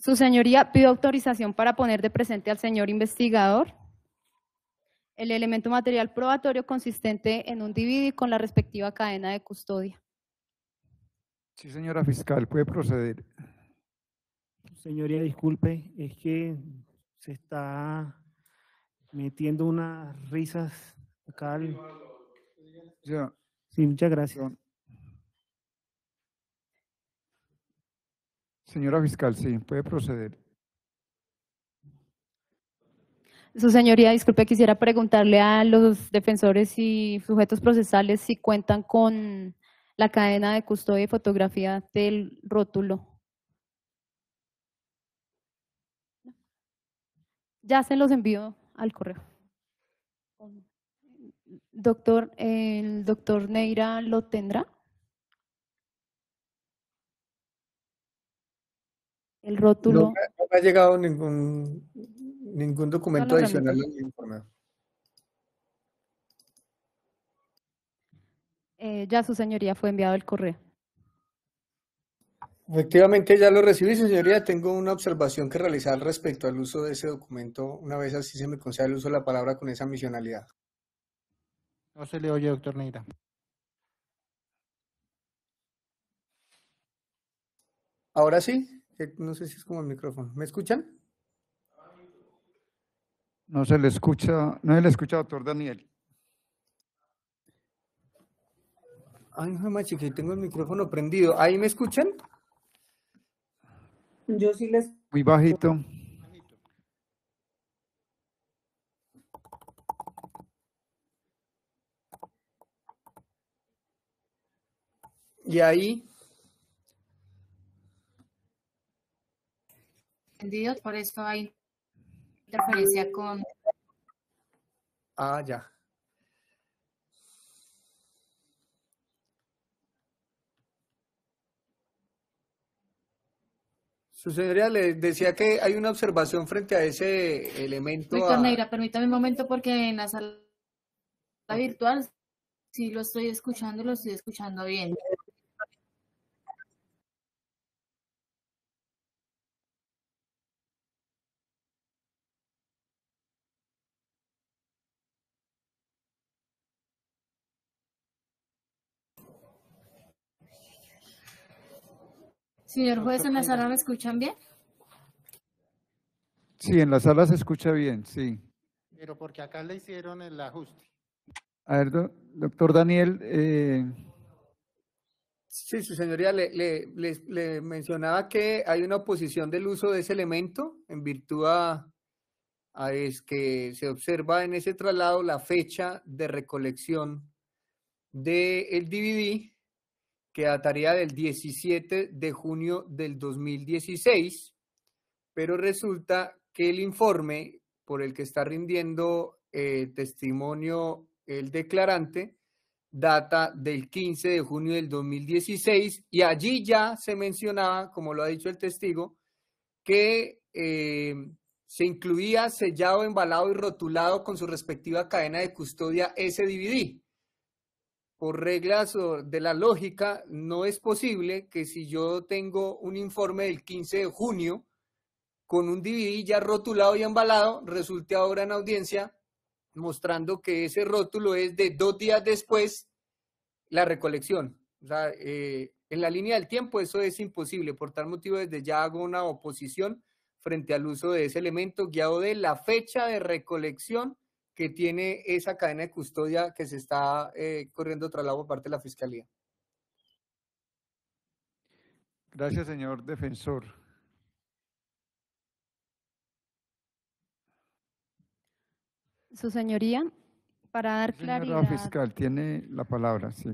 Su señoría, pido autorización para poner de presente al señor investigador el elemento material probatorio consistente en un DVD con la respectiva cadena de custodia. Sí, señora fiscal, puede proceder. Señoría, disculpe, es que se está metiendo unas risas acá. Ya, Sí, muchas gracias. perdón. Señora fiscal, sí, puede proceder. Su señoría, disculpe, quisiera preguntarle a los defensores y sujetos procesales si cuentan con la cadena de custodia y fotografía del rótulo. Ya se los envío al correo. Doctor, ¿el doctor Neira lo tendrá? El rótulo. No me ha llegado ningún documento No lo adicional remito. al informe. Ya su señoría fue enviado el correo. Efectivamente, ya lo recibí, señoría. Tengo una observación que realizar respecto al uso de ese documento, una vez así se me conceda el uso de la palabra con esa misionalidad. No se le oye, doctor Neira. Ahora sí, no sé si es como el micrófono. ¿Me escuchan? No se le escucha, doctor Daniel. Ay, no, macho, que tengo el micrófono prendido. ¿Ahí me escuchan? Yo sí les... Muy bajito. Y ahí, Entendido, por eso hay interferencia con... ya. Su señoría, le decía que hay una observación frente a ese elemento. Doctor Neira, permítame un momento porque en la sala virtual sí lo estoy escuchando bien. Señor juez, ¿en la sala me escuchan bien? Sí, en la sala se escucha bien, sí. Pero porque acá le hicieron el ajuste. A ver, doctor Daniel, Sí, su señoría, le mencionaba que hay una oposición del uso de ese elemento en virtud a es que se observa en ese traslado la fecha de recolección del DVD que dataría del 17 de junio del 2016, pero resulta que el informe por el que está rindiendo testimonio el declarante data del 15 de junio del 2016 y allí ya se mencionaba, como lo ha dicho el testigo, que se incluía sellado, embalado y rotulado con su respectiva cadena de custodia ese DVD. Por reglas de la lógica, no es posible que si yo tengo un informe del 15 de junio con un DVD ya rotulado y embalado, resulte ahora en audiencia mostrando que ese rótulo es de 2 días después la recolección. O sea, en la línea del tiempo eso es imposible. Por tal motivo, desde ya hago una oposición frente al uso de ese elemento guiado de la fecha de recolección que tiene esa cadena de custodia que se está corriendo traslado por parte de la Fiscalía. gracias, señor defensor. Su señoría, para dar Señora claridad. fiscal, tiene la palabra, sí.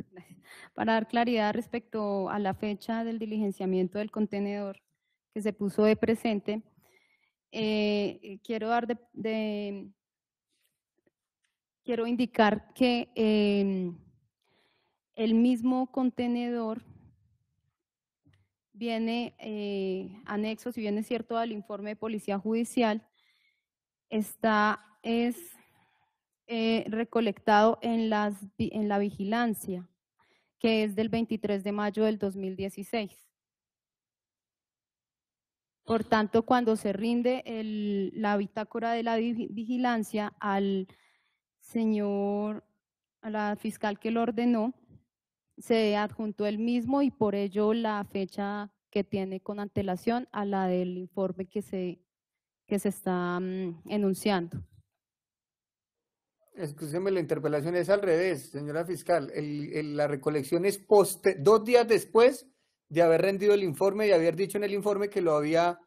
Para dar claridad respecto a la fecha del diligenciamiento del contenedor que se puso de presente, quiero quiero indicar que el mismo contenedor viene anexo, si bien es cierto, al informe de policía judicial, es recolectado en la vigilancia, que es del 23 de mayo del 2016. Por tanto, cuando se rinde la bitácora de la vigilancia a la fiscal que lo ordenó, se adjuntó el mismo y por ello la fecha que tiene con antelación a la del informe que se está enunciando. Excúseme, la interpelación es al revés, señora fiscal. La recolección es 2 días después de haber rendido el informe y haber dicho en el informe que lo había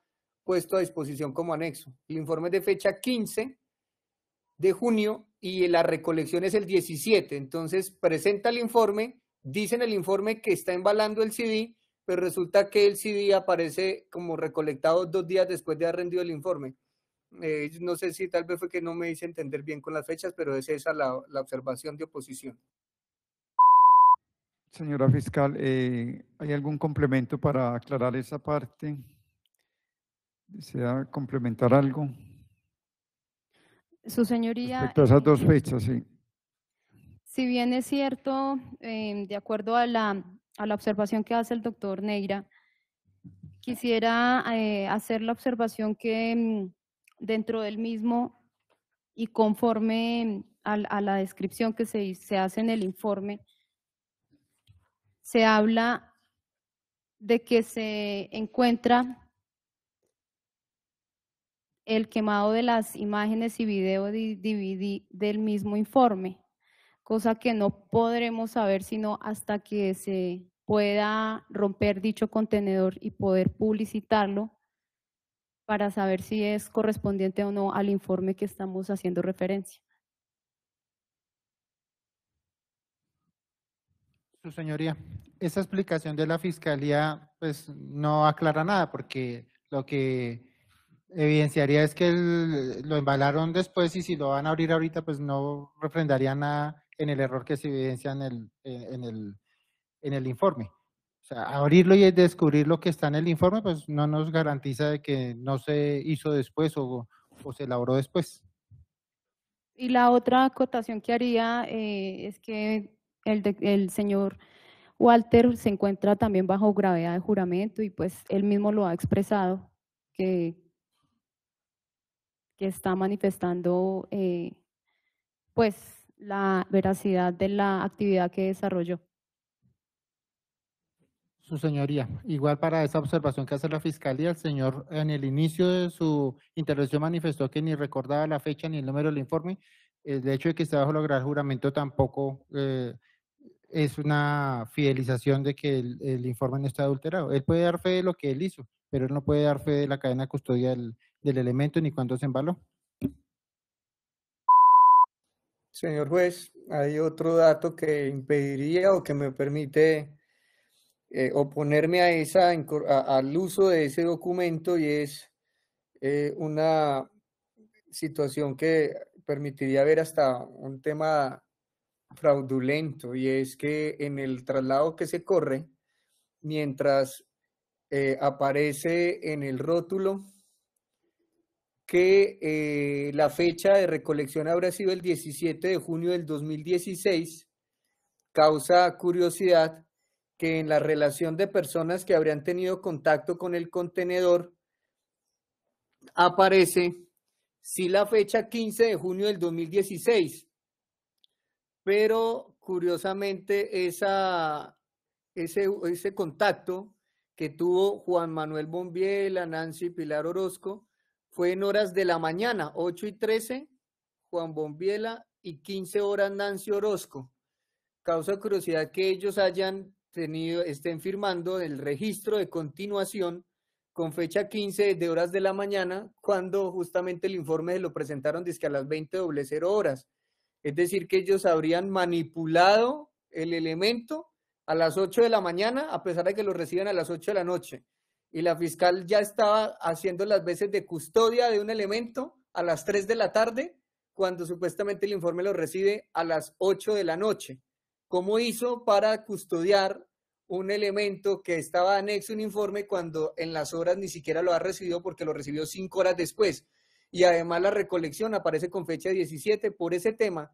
puesto a disposición como anexo. El informe es de fecha 15 de junio y la recolección es el 17. Entonces presenta el informe, dice en el informe que está embalando el CD, pero resulta que el CD aparece como recolectado 2 días después de haber rendido el informe. No sé si tal vez fue que no me hice entender bien con las fechas, pero es esa la observación de oposición. Señora fiscal, ¿hay algún complemento para aclarar esa parte? ¿Desea complementar algo? Su señoría. Respecto a esas 2 fechas, sí. Si bien es cierto, de acuerdo a la observación que hace el doctor Neira, quisiera hacer la observación que dentro del mismo y conforme a la descripción que se hace en el informe, se habla de que se encuentra el quemado de las imágenes y video DVD del mismo informe, cosa que no podremos saber sino hasta que se pueda romper dicho contenedor y poder publicitarlo para saber si es correspondiente o no al informe que estamos haciendo referencia. Su señoría, esa explicación de la fiscalía pues no aclara nada porque lo que evidenciaría es que lo embalaron después y si lo van a abrir ahorita pues no refrendaría nada en el error que se evidencia en el informe. O sea, abrirlo y descubrir lo que está en el informe pues no nos garantiza de que no se hizo después o se elaboró después. Y la otra acotación que haría es que el señor Walter se encuentra también bajo gravedad de juramento y pues él mismo lo ha expresado, que está manifestando pues la veracidad de la actividad que desarrolló. Su señoría, igual para esa observación que hace la fiscalía, el señor en el inicio de su intervención manifestó que ni recordaba la fecha ni el número del informe. El hecho de que esté bajo lograr juramento tampoco es una fidelización de que el informe no está adulterado. Él puede dar fe de lo que él hizo, pero él no puede dar fe de la cadena de custodia del elemento ni cuándo se embaló. Señor juez, hay otro dato que impediría o que me permite oponerme al uso de ese documento y es una situación que permitiría ver hasta un tema fraudulento y es que en el traslado que se corre, mientras aparece en el rótulo que la fecha de recolección habrá sido el 17 de junio del 2016, causa curiosidad que en la relación de personas que habrían tenido contacto con el contenedor aparece sí la fecha 15 de junio del 2016, pero curiosamente ese contacto que tuvo Juan Manuel Bombiela, Nancy Pilar Orozco, fue en horas de la mañana, 8:13, Juan Bombiela, y 15 horas Nancy Orozco. Causa curiosidad que ellos estén firmando el registro de continuación con fecha 15 de horas de la mañana, cuando justamente el informe se lo presentaron dizque a las 20:00 horas. Es decir, que ellos habrían manipulado el elemento a las 8 de la mañana, a pesar de que lo reciben a las 8 de la noche. Y la fiscal ya estaba haciendo las veces de custodia de un elemento a las 3 de la tarde, cuando supuestamente el informe lo recibe a las 8 de la noche. ¿Cómo hizo para custodiar un elemento que estaba anexo a un informe cuando en las horas ni siquiera lo ha recibido porque lo recibió 5 horas después? Y además la recolección aparece con fecha 17 por ese tema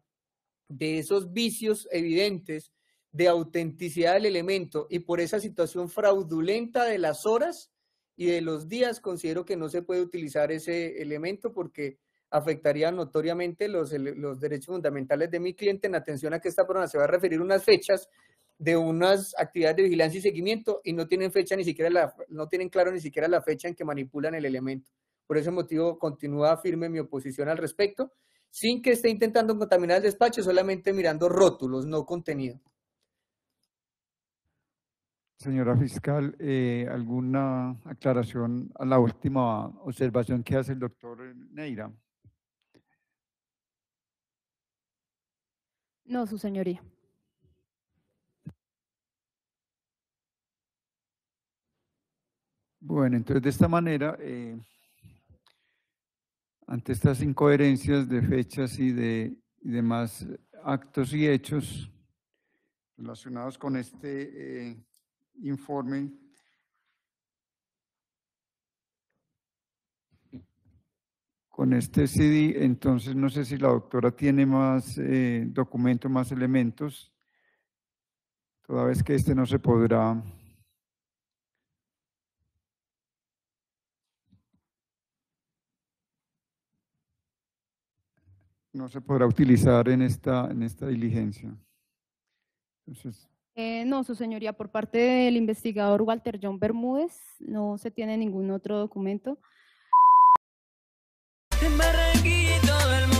de esos vicios evidentes de autenticidad del elemento y por esa situación fraudulenta de las horas, y de los días considero que no se puede utilizar ese elemento porque afectaría notoriamente los derechos fundamentales de mi cliente en atención a que esta persona se va a referir unas fechas de unas actividades de vigilancia y seguimiento y no tienen fecha ni siquiera no tienen claro ni siquiera la fecha en que manipulan el elemento. Por ese motivo continúa firme mi oposición al respecto, sin que esté intentando contaminar el despacho, solamente mirando rótulos, no contenido. Señora fiscal, ¿alguna aclaración a la última observación que hace el doctor Neira? No, su señoría. Bueno, entonces de esta manera, ante estas incoherencias de fechas y demás actos y hechos relacionados con este informe, con este CD, entonces no sé si la doctora tiene más documentos, más elementos, toda vez que este no se podrá utilizar en esta diligencia. Entonces, No, su señoría, por parte del investigador Walter John Bermúdez, no se tiene ningún otro documento. En Barranquilla y todo el mundo